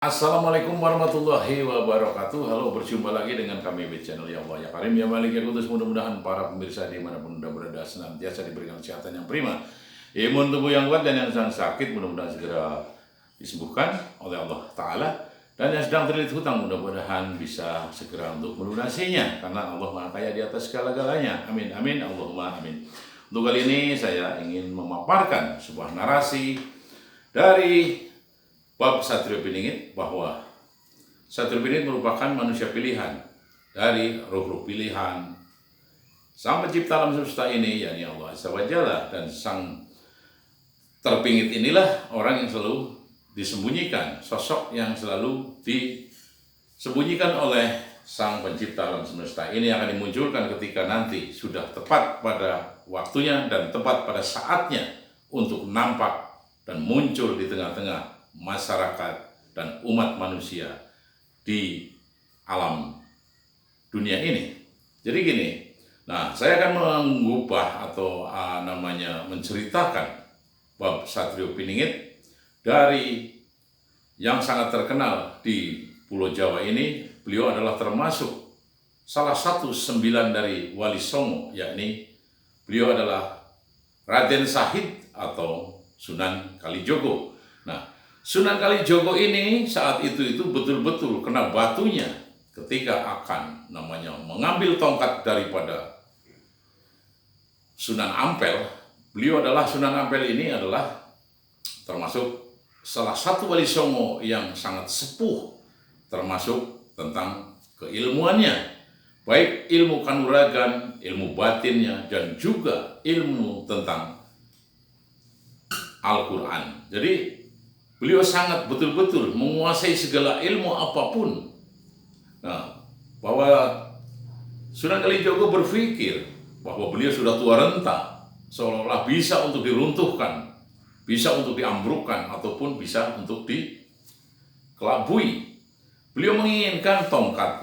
Assalamualaikum warahmatullahi wabarakatuh. Halo, berjumpa lagi dengan kami di channel Ya Allah Ya Karim Ya Malik Ya Kudus. Mudah-mudahan para pemirsa dimanapun Anda berada senantiasa diberikan kesehatan yang prima, imun tubuh yang kuat, dan yang sedang sakit mudah-mudahan segera disembuhkan oleh Allah Ta'ala, dan yang sedang terlilit hutang mudah-mudahan bisa segera untuk melunasinya, karena Allah Maha Kaya di atas segala-galanya. Amin, amin, Allahumma amin. Untuk kali ini saya ingin memaparkan sebuah narasi dari bab Satrio Piningit, bahwa Satrio Piningit merupakan manusia pilihan dari roh-roh pilihan Sang Pencipta alam semesta ini, yakni Allah Azza wa Jalla. Dan Sang Terpingit inilah orang yang selalu disembunyikan, sosok yang selalu disembunyikan oleh Sang Pencipta alam semesta ini akan dimunculkan ketika nanti sudah tepat pada waktunya dan tepat pada saatnya untuk nampak dan muncul di tengah-tengah masyarakat dan umat manusia di alam dunia ini. Jadi gini, saya akan mengubah atau menceritakan bab Satrio Piningit dari yang sangat terkenal di Pulau Jawa ini. Beliau adalah termasuk salah satu 9 dari Wali Songo, yakni beliau adalah Raden Sahid atau Sunan Kalijogo. Sunan Kalijogo ini saat itu betul-betul kena batunya ketika akan mengambil tongkat daripada Sunan Ampel. Sunan Ampel ini adalah termasuk salah satu Wali Songo yang sangat sepuh, termasuk tentang keilmuannya, baik ilmu kanuragan, ilmu batinnya, dan juga ilmu tentang Al-Quran. Jadi beliau sangat betul-betul menguasai segala ilmu apapun. Bahwa Sunan Kalijogo berpikir bahwa beliau sudah tua renta, seolah-olah bisa untuk diruntuhkan, bisa untuk diambrukkan, ataupun bisa untuk dikelabui. Beliau menginginkan tongkat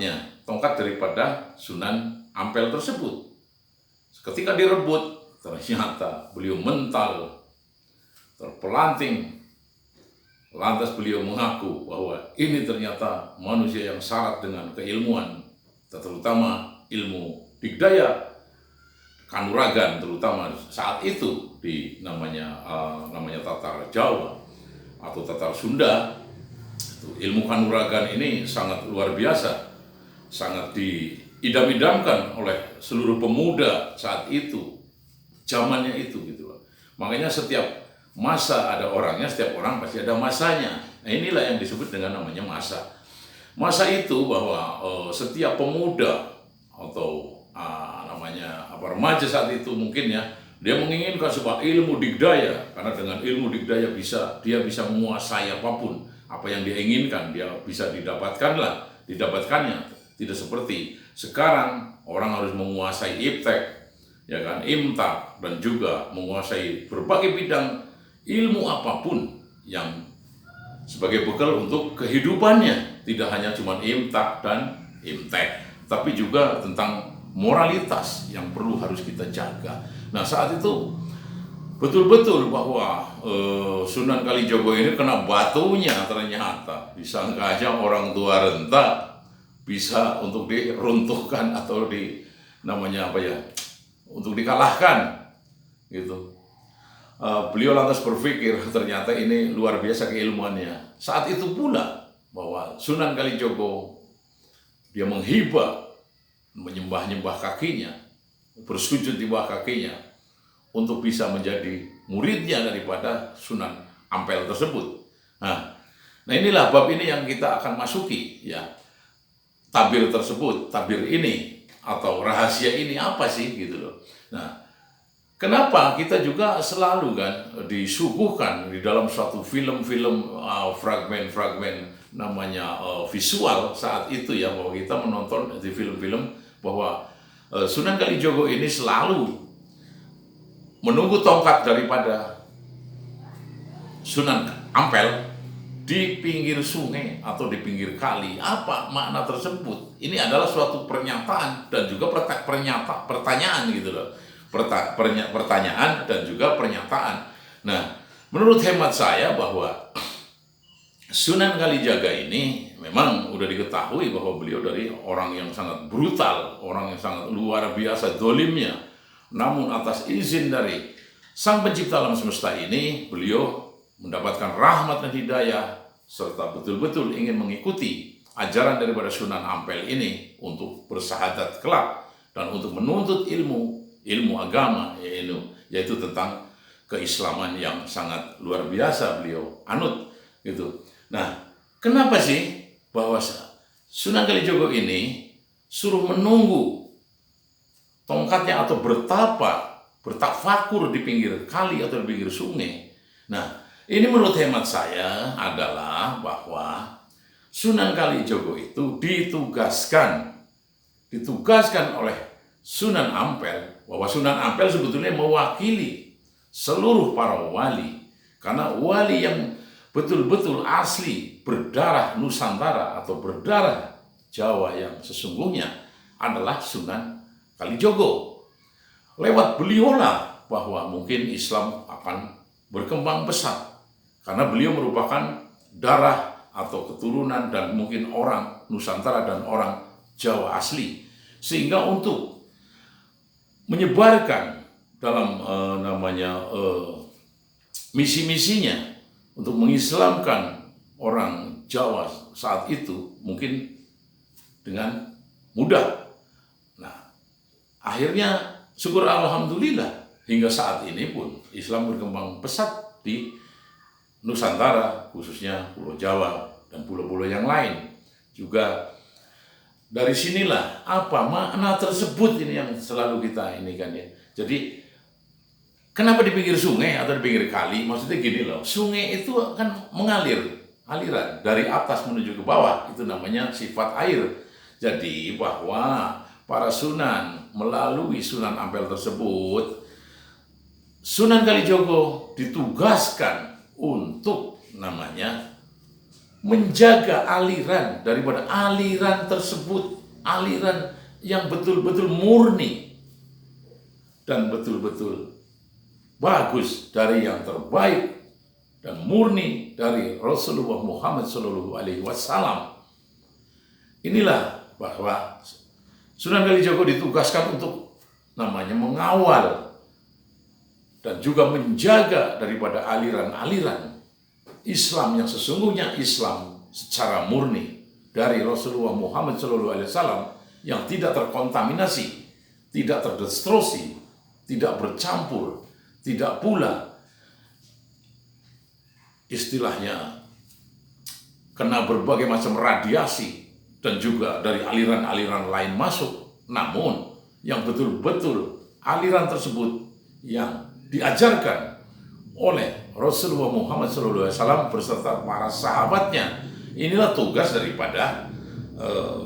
daripada Sunan Ampel tersebut. Ketika direbut, ternyata beliau mental, terpelanting. Lantas beliau mengaku bahwa ini ternyata manusia yang syarat dengan keilmuan, terutama ilmu digdaya, kanuragan, terutama saat itu di namanya Tatar Jawa atau Tatar Sunda. Ilmu kanuragan ini sangat luar biasa, sangat diidam-idamkan oleh seluruh pemuda saat itu, zamannya itu gitu. Makanya setiap masa ada orangnya, setiap orang pasti ada masanya. Inilah yang disebut dengan namanya masa. Masa itu bahwa setiap pemuda atau remaja saat itu mungkin ya, dia menginginkan sebuah ilmu digdaya, karena dengan ilmu digdaya dia bisa menguasai apapun. Apa yang dia inginkan dia bisa didapatkannya. Tidak seperti sekarang orang harus menguasai iptek, ya kan, imtak, dan juga menguasai berbagai bidang ilmu apapun yang sebagai bekal untuk kehidupannya. Tidak hanya cuma imtak dan imtek, tapi juga tentang moralitas yang harus kita jaga. Saat itu betul-betul bahwa Sunan Kalijogo ini kena batunya, ternyata disangka aja orang tua renta bisa untuk diruntuhkan atau untuk dikalahkan gitu. Beliau lantas berpikir ternyata ini luar biasa keilmuannya. Saat itu pula bahwa Sunan Kalijogo dia menghibah, menyembah-nyembah kakinya, bersujud di bawah kakinya untuk bisa menjadi muridnya daripada Sunan Ampel tersebut. Nah inilah bab ini yang kita akan masuki ya. Tabir tersebut, tabir ini atau rahasia ini apa sih gitu loh. Kenapa kita juga selalu kan disuguhkan di dalam suatu film-film fragmen-fragmen visual saat itu ya, bahwa kita menonton di film-film bahwa Sunan Kalijogo ini selalu menunggu tongkat daripada Sunan Ampel di pinggir sungai atau di pinggir kali. Apa makna tersebut? Ini adalah suatu pernyataan dan juga pertanyaan gitu loh. Pertanyaan dan juga pernyataan. Menurut hemat saya bahwa Sunan Kalijaga ini memang udah diketahui bahwa beliau dari orang yang sangat brutal, orang yang sangat luar biasa dolimnya. Namun atas izin dari Sang Pencipta alam semesta ini, beliau mendapatkan rahmat dan hidayah serta betul-betul ingin mengikuti ajaran daripada Sunan Ampel ini untuk bersahadat kelak dan untuk menuntut ilmu agama, yaitu tentang keislaman yang sangat luar biasa beliau anut gitu. Nah, kenapa sih bahwa Sunan Kalijogo ini suruh menunggu tongkatnya atau bertafakur di pinggir kali atau di pinggir sungai? Nah, ini menurut hemat saya adalah bahwa Sunan Kalijogo itu ditugaskan oleh Sunan Ampel, bahwa Sunan Ampel sebetulnya mewakili seluruh para wali, karena wali yang betul-betul asli berdarah Nusantara atau berdarah Jawa yang sesungguhnya adalah Sunan Kalijogo. Lewat beliaulah bahwa mungkin Islam akan berkembang pesat, karena beliau merupakan darah atau keturunan dan mungkin orang Nusantara dan orang Jawa asli, sehingga untuk menyebarkan dalam misi-misinya untuk mengislamkan orang Jawa saat itu mungkin dengan mudah. Nah, akhirnya syukur alhamdulillah hingga saat ini pun Islam berkembang pesat di Nusantara, khususnya Pulau Jawa dan pulau-pulau yang lain. Juga dari sinilah apa makna tersebut ini yang selalu kita ini kan ya. Jadi kenapa di pinggir sungai atau di pinggir kali? Maksudnya gini loh, sungai itu kan mengalir, aliran dari atas menuju ke bawah, itu namanya sifat air. Jadi bahwa para sunan melalui Sunan Ampel tersebut, Sunan Kalijogo ditugaskan untuk menjaga aliran daripada aliran tersebut, aliran yang betul-betul murni dan betul-betul bagus, dari yang terbaik dan murni dari Rasulullah Muhammad SAW. Inilah bahwa Sunan Kalijogo ditugaskan untuk mengawal dan juga menjaga daripada aliran-aliran Islam yang sesungguhnya Islam secara murni dari Rasulullah Muhammad SAW yang tidak terkontaminasi, tidak terdestruksi, tidak bercampur, tidak pula istilahnya kena berbagai macam radiasi dan juga dari aliran-aliran lain masuk. Namun yang betul-betul aliran tersebut yang diajarkan oleh Rasulullah Muhammad SAW beserta para sahabatnya, inilah tugas daripada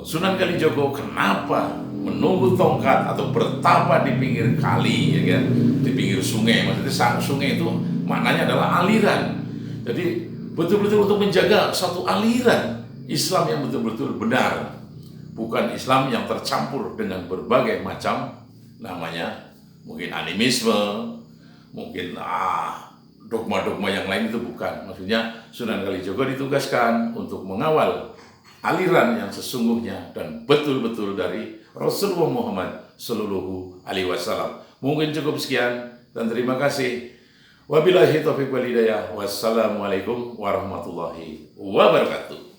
Sunan Kalijogo. Kenapa menunggu tongkat atau bertapa di pinggir kali, ya kan? Di pinggir sungai. Maksudnya sungai itu maknanya adalah aliran. Jadi betul-betul untuk menjaga satu aliran Islam yang betul-betul benar, bukan Islam yang tercampur dengan berbagai macam mungkin animisme, mungkin dogma-dogma yang lain, itu bukan. Maksudnya Sunan Kalijogo ditugaskan untuk mengawal aliran yang sesungguhnya dan betul-betul dari Rasulullah Muhammad SAW. Mungkin cukup sekian dan terima kasih. Wabillahi taufiq wal hidayah. Wassalamualaikum warahmatullahi wabarakatuh.